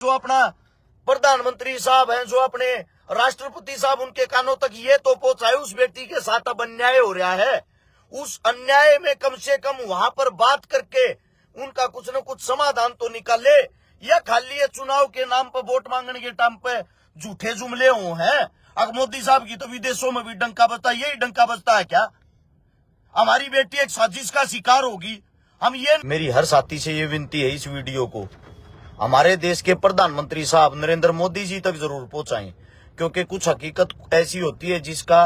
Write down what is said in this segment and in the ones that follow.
जो अपना प्रधानमंत्री साहब हैं, जो अपने राष्ट्रपति साहब, उनके कानों तक ये तो पहुंचाए उस बेटी के साथ अब अन्याय हो रहा है। उस अन्याय में कम से कम वहां पर बात करके उनका कुछ न कुछ समाधान तो निकाले, या खाली ये चुनाव के नाम पर वोट मांगने के टाइम पे झूठे जुमले हो हैं। अब मोदी साहब की तो विदेशों में भी डंका बजता, यही डंका बजता है क्या? हमारी बेटी एक साजिश का शिकार होगी। हम ये, मेरी हर साथी से ये विनती है, इस वीडियो को हमारे देश के प्रधानमंत्री साहब नरेंद्र मोदी जी तक जरूर पहुंचाएं, क्योंकि कुछ हकीकत ऐसी होती है जिसका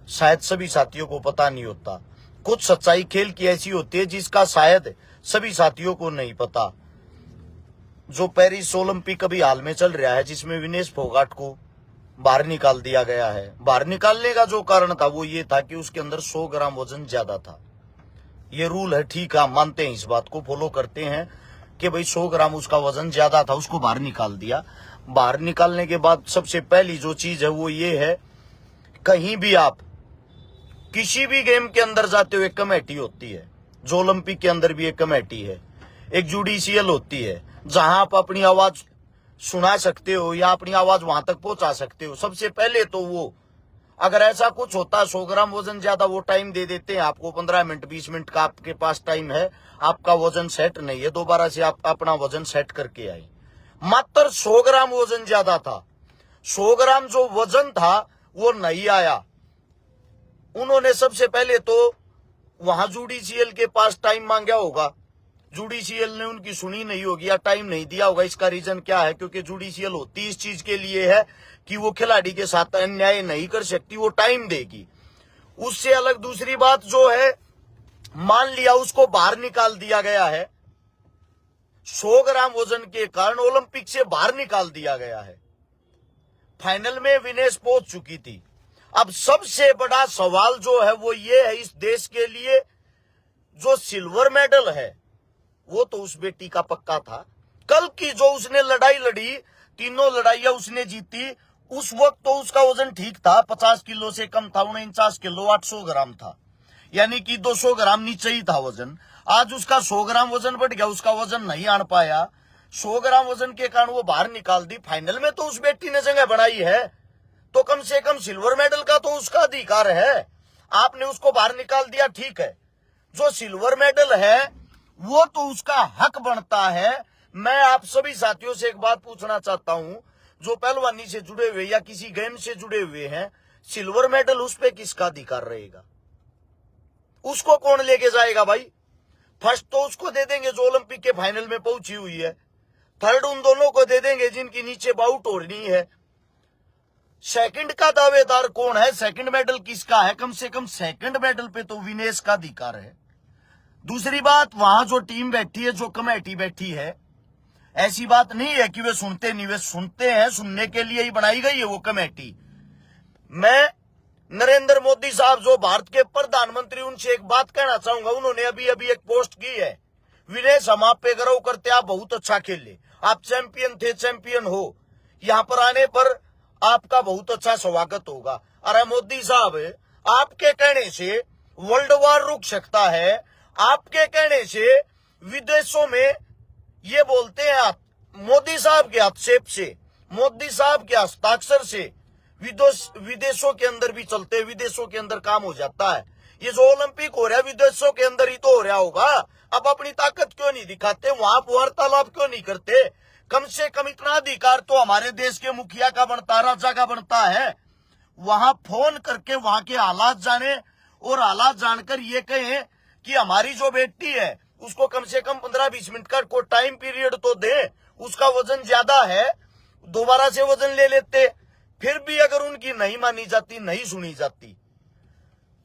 शायद सभी साथियों को पता नहीं होता। कुछ सच्चाई खेल की ऐसी होती है जिसका शायद सभी साथियों को नहीं पता। जो पेरिस ओलंपिक अभी हाल में चल रहा है, जिसमें विनेश फोगाट को बाहर निकाल दिया गया है। बाहर निकालने का जो कारण था वो ये था कि उसके अंदर 100 ग्राम वजन ज्यादा था। ये रूल है, ठीक है, हम मानते हैं, इस बात को फॉलो करते हैं कि भाई 100 ग्राम उसका वजन ज्यादा था, उसको बाहर निकाल दिया। बाहर निकालने के बाद सबसे पहली जो चीज है वो ये है, कहीं भी आप किसी भी गेम के अंदर जाते हो एक कमेटी होती है, जो ओलंपिक के अंदर भी एक कमेटी है, एक जुडिशियल होती है, जहां आप अपनी आवाज सुना सकते हो या अपनी आवाज वहां तक पहुंचा सकते हो। सबसे पहले तो वो, अगर ऐसा कुछ होता है 100 ग्राम वजन ज्यादा, वो टाइम दे देते हैं आपको, 15 मिनट 20 मिनट का आपके पास टाइम है, आपका वजन सेट नहीं है, दोबारा से आप अपना वजन सेट करके आए। मात्र 100 ग्राम वजन ज्यादा था, 100 ग्राम जो वजन था वो नहीं आया। उन्होंने सबसे पहले तो वहां जुडिशियल के पास टाइम मांगा होगा, जुडिशियल ने उनकी सुनी नहीं होगी या टाइम नहीं दिया होगा। इसका रीजन क्या है? क्योंकि जुडिशियल होती इस चीज के लिए है कि वो खिलाड़ी के साथ अन्याय नहीं कर सकती, वो टाइम देगी। उससे अलग दूसरी बात जो है, मान लिया उसको बाहर निकाल दिया गया है, 100 ग्राम वजन के कारण ओलंपिक से बाहर निकाल दिया गया है। फाइनल में विनेश पहुंच चुकी थी। अब सबसे बड़ा सवाल जो है वो ये है इस देश के लिए, जो सिल्वर मेडल है वो तो उस बेटी का पक्का था। कल की जो उसने लड़ाई लड़ी, तीनों लड़ाइयां उसने जीती, उस वक्त तो उसका वजन ठीक था, 50 किलो से कम था, 49 किलो 800 ग्राम था, यानी कि 200 ग्राम नीचे ही था वजन। आज उसका 100 ग्राम वजन बढ़ गया, उसका वजन नहीं आन पाया, 100 ग्राम वजन के कारण वो बाहर निकाल दी। फाइनल में तो उस बेटी ने जगह बनाई है, तो कम से कम सिल्वर मेडल का तो उसका अधिकार है। आपने उसको बाहर निकाल दिया, ठीक है, जो सिल्वर मेडल है वो तो उसका हक बनता है। मैं आप सभी साथियों से एक बात पूछना चाहता हूं, जो पहलवानी से जुड़े हुए या किसी गेम से जुड़े हुए हैं, सिल्वर मेडल उस पे किसका अधिकार रहेगा? उसको कौन लेके जाएगा भाई? फर्स्ट तो उसको दे देंगे जो ओलंपिक के फाइनल में पहुंची हुई है, थर्ड उन दोनों को दे देंगे जिनकी नीचे बाउट हो रही है। सेकंड का दावेदार कौन है? सेकंड मेडल किसका है? कम से कम सेकंड मेडल पे तो विनेश का अधिकार है। दूसरी बात, वहां जो टीम बैठी है, जो कमेटी बैठी है, ऐसी बात नहीं है कि वे सुनते नहीं, वे सुनते हैं, सुनने के लिए ही बनाई गई है वो कमेटी। मैं नरेंद्र मोदी साहब जो भारत के प्रधानमंत्री, उनसे एक बात कहना चाहूंगा। उन्होंने अभी अभी एक पोस्ट की है, विनेश हम आप पे गर्व करते, आप बहुत अच्छा खेले, आप चैंपियन थे, चैंपियन हो, यहां पर आने पर आपका बहुत अच्छा स्वागत होगा। अरे मोदी साहब, आपके कहने से वर्ल्ड वॉर रुक सकता है, आपके कहने से विदेशों में ये बोलते हैं आप, मोदी साहब के हस्तक्षेप से, मोदी साहब के हस्ताक्षर से विदेशों के अंदर भी चलते, विदेशों के अंदर काम हो जाता है। ये जो ओलंपिक हो रहा है विदेशों के अंदर ही तो हो रहा होगा। अब अपनी ताकत क्यों नहीं दिखाते? वहां वार्तालाप क्यों नहीं करते? कम से कम इतना अधिकार तो हमारे देश के मुखिया का बनता, राजा का बनता है, वहां फोन करके वहां के हालात जाने और हालात जानकर ये कहें कि हमारी जो बेटी है उसको कम से कम 15-20 मिनट का कोई टाइम पीरियड तो दे, उसका वजन ज्यादा है, दोबारा से वजन ले लेते। फिर भी अगर उनकी नहीं मानी जाती, नहीं सुनी जाती,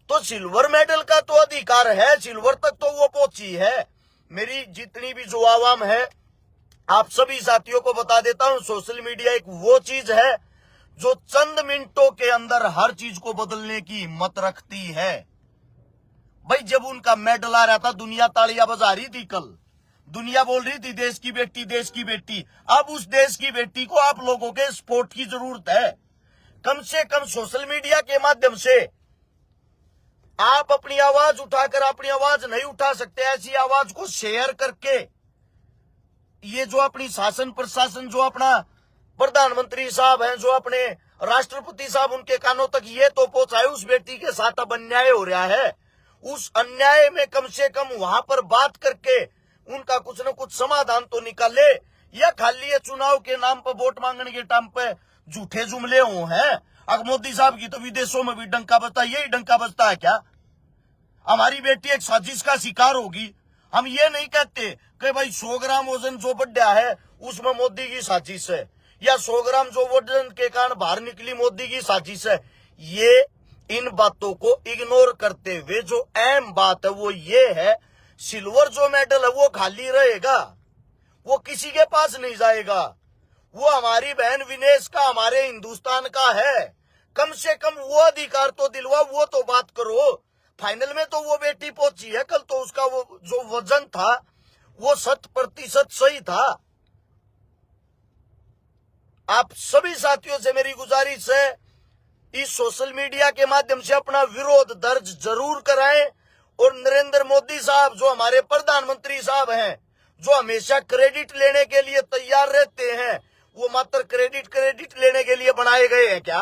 तो सिल्वर मेडल का तो अधिकार है, सिल्वर तक तो वो पहुंची है। मेरी जितनी भी जो आवाम है, आप सभी साथियों को बता देता हूं, सोशल मीडिया एक वो चीज है जो चंद मिनटों के अंदर हर चीज को बदलने की हिम्मत रखती है। भाई जब उनका मेडल आ रहा था, दुनिया तालियां बजा रही थी, कल दुनिया बोल रही थी देश की बेटी, देश की बेटी। अब उस देश की बेटी को आप लोगों के सपोर्ट की जरूरत है। कम से कम सोशल मीडिया के माध्यम से आप अपनी आवाज उठाकर, अपनी आवाज नहीं उठा सकते, ऐसी आवाज को शेयर करके ये जो अपनी शासन प्रशासन, जो अपना प्रधानमंत्री साहब हैं, जो अपने राष्ट्रपति साहब, उनके कानों तक ये तो पहुंचाए उस बेटी के साथ अब अन्याय हो रहा है। उस अन्याय में कम से कम वहां पर बात करके उनका कुछ न कुछ समाधान तो निकाले, या खाली ये चुनाव के नाम पर वोट मांगने के टाइम पे झूठे जुमले हो हैं। अगर मोदी साहब की तो विदेशों में भी डंका बजता, यही डंका बजता है क्या? हमारी बेटी एक साजिश का शिकार होगी। हम ये नहीं कहते कि भाई 100 ग्राम वजन जो बढ़ा है उसमें मोदी की साजिश है, या 100 ग्राम जो वजन के कारण बाहर निकली मोदी की साजिश है। ये इन बातों को इग्नोर करते हुए जो अहम बात है वो ये है, सिल्वर जो मेडल है वो खाली रहेगा, वो किसी के पास नहीं जाएगा। वो हमारी बहन विनेश का, हमारे हिंदुस्तान का है। कम से कम वो अधिकार तो दिलवा, वो तो बात करो। फाइनल में तो वो बेटी पहुंची है, कल तो उसका वो जो वजन था वो 100% सही था। आप सभी साथियों से मेरी गुजारिश है, इस सोशल मीडिया के माध्यम से अपना विरोध दर्ज जरूर कराएं, और नरेंद्र मोदी साहब जो हमारे प्रधानमंत्री साहब हैं, जो हमेशा क्रेडिट लेने के लिए तैयार रहते हैं, वो मात्र क्रेडिट लेने के लिए बनाए गए हैं क्या?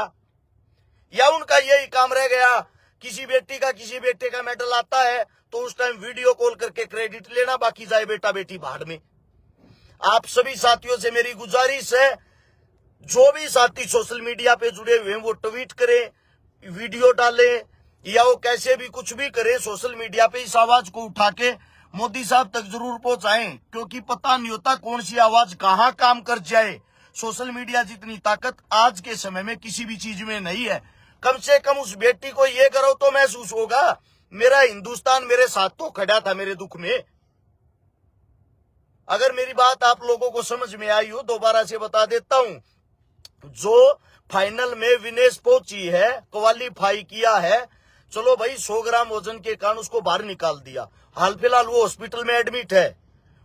या उनका यही काम रह गया, किसी बेटे का मेडल आता है तो उस टाइम वीडियो कॉल करके क्रेडिट लेना, बाकी जाए बेटा बेटी भाड़ में। आप सभी साथियों से मेरी गुजारिश है, जो भी साथी सोशल मीडिया पे जुड़े हुए हैं वो ट्वीट करें, वीडियो डालें, या वो कैसे भी कुछ भी करें, सोशल मीडिया पे इस आवाज को उठा के मोदी साहब तक जरूर पहुंचाएं, क्योंकि पता नहीं होता कौन सी आवाज कहां काम कर जाए। सोशल मीडिया जितनी ताकत आज के समय में किसी भी चीज में नहीं है। कम से कम उस बेटी को ये करो तो महसूस होगा, मेरा हिंदुस्तान मेरे साथ तो खड़ा था मेरे दुख में। अगर मेरी बात आप लोगों को समझ में आई हो, दोबारा से बता देता हूं, जो फाइनल में विनेश पहुंची है, क्वालिफाई किया है, चलो भाई 100 ग्राम वजन के कारण उसको बाहर निकाल दिया, हाल फिलहाल वो हॉस्पिटल में एडमिट है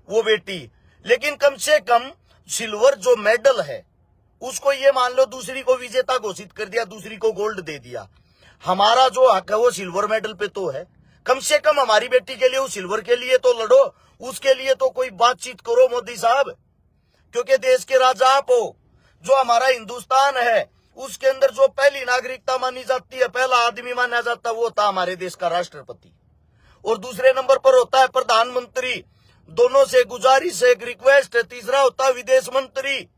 वो बेटी, लेकिन कम से कम सिल्वर जो मेडल है उसको ये मान लो दूसरी को विजेता घोषित कर दिया, दूसरी को गोल्ड दे दिया। हमारा जो हक है वो सिल्वर मेडल पे तो है। कम से कम हमारी बेटी के लिए उस सिल्वर के लिए तो लड़ो, उसके लिए तो कोई बातचीत करो मोदी साहब, क्योंकि देश के राजा आप हो। जो हमारा हिंदुस्तान है उसके अंदर जो पहली नागरिकता मानी जाती है, पहला आदमी माना जाता है, वो था हमारे देश का राष्ट्रपति, और दूसरे नंबर पर होता है प्रधानमंत्री। दोनों से गुजारिश है, एक रिक्वेस्ट है, तीसरा होता है विदेश मंत्री।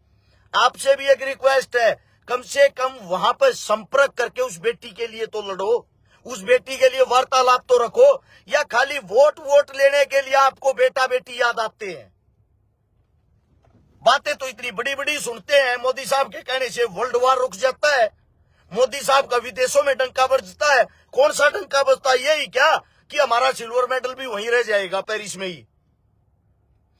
आपसे भी एक रिक्वेस्ट है, कम से कम वहां पर संपर्क करके उस बेटी के लिए तो लड़ो, उस बेटी के लिए वार्तालाप तो रखो, या खाली वोट लेने के लिए आपको बेटा बेटी याद आते हैं। बातें तो इतनी बड़ी बड़ी सुनते हैं, मोदी साहब के कहने से वर्ल्ड वार रुक जाता है, मोदी साहब का विदेशों में डंका बजता है। कौन सा डंका बजता है? यही क्या कि हमारा सिल्वर मेडल भी वहीं रह जाएगा पेरिस में ही।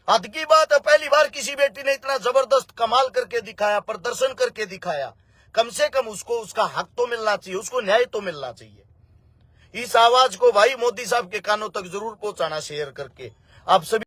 हद की बात है, पहली बार किसी बेटी ने इतना जबरदस्त कमाल करके दिखाया, प्रदर्शन करके दिखाया। कम से कम उसको उसका हक तो मिलना चाहिए, उसको न्याय तो मिलना चाहिए। इस आवाज को भाई मोदी साहब के कानों तक जरूर पहुंचाना शेयर करके। आप सभी